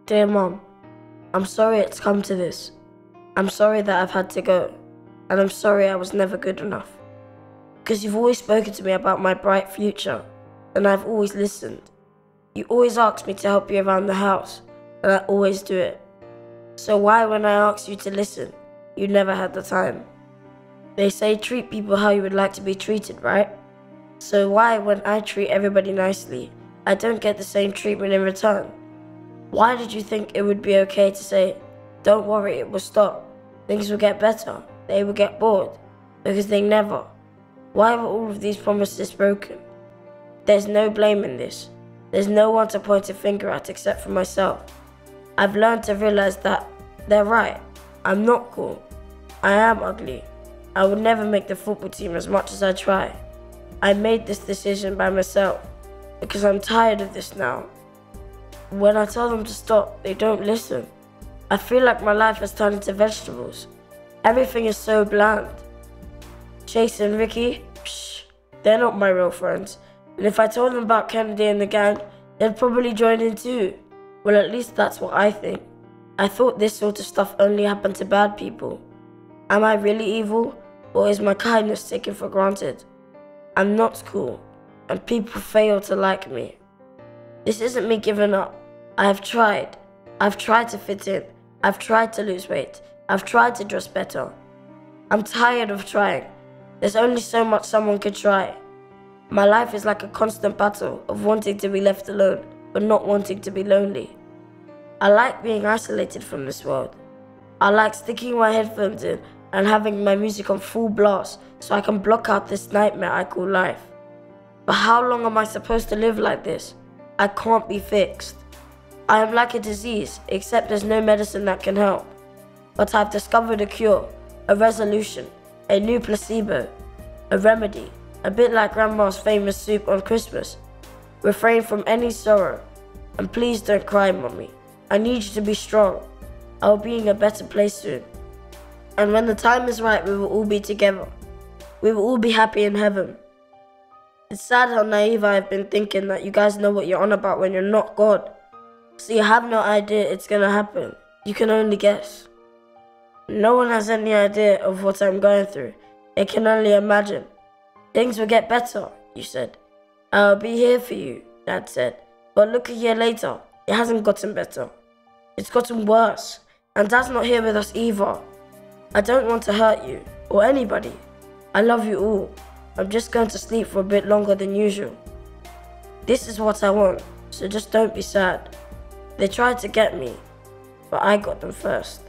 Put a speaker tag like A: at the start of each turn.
A: Dear Mom, I'm sorry it's come to this. I'm sorry that I've had to go. And I'm sorry I was never good enough. Because you've always spoken to me about my bright future, and I've always listened. You always ask me to help you around the house, and I always do it. So why, when I ask you to listen, you never had the time? They say treat people how you would like to be treated, right? So why, when I treat everybody nicely, I don't get the same treatment in return? Why did you think it would be okay to say, don't worry, it will stop, things will get better, they will get bored? Because they never. Why were all of these promises broken? There's no blame in this. There's no one to point a finger at except for myself. I've learned to realize that they're right. I'm not cool. I am ugly. I would never make the football team as much as I try. I made this decision by myself because I'm tired of this now. When I tell them to stop, they don't listen. I feel like my life has turned into vegetables. Everything is so bland. Chase and Ricky, they're not my real friends. And if I told them about Kennedy and the gang, they'd probably join in too. Well, at least that's what I think. I thought this sort of stuff only happened to bad people. Am I really evil, or is my kindness taken for granted? I'm not cool, and people fail to like me. This isn't me giving up. I have tried. I've tried to fit in. I've tried to lose weight. I've tried to dress better. I'm tired of trying. There's only so much someone could try. My life is like a constant battle of wanting to be left alone, but not wanting to be lonely. I like being isolated from this world. I like sticking my headphones in and having my music on full blast so I can block out this nightmare I call life. But how long am I supposed to live like this? I can't be fixed. I am like a disease, except there's no medicine that can help. But I've discovered a cure, a resolution, a new placebo, a remedy, a bit like Grandma's famous soup on Christmas. Refrain from any sorrow, and please don't cry, Mommy. I need you to be strong. I will be in a better place soon. And when the time is right, we will all be together. We will all be happy in heaven. It's sad how naive I have been thinking that you guys know what you're on about when you're not God. So you have no idea it's gonna happen. You can only guess. No one has any idea of what I'm going through. They can only imagine. Things will get better, you said. I'll be here for you, Dad said. But look a year later, it hasn't gotten better. It's gotten worse, and Dad's not here with us either. I don't want to hurt you, or anybody. I love you all. I'm just going to sleep for a bit longer than usual. This is what I want, so just don't be sad. They tried to get me, but I got them first.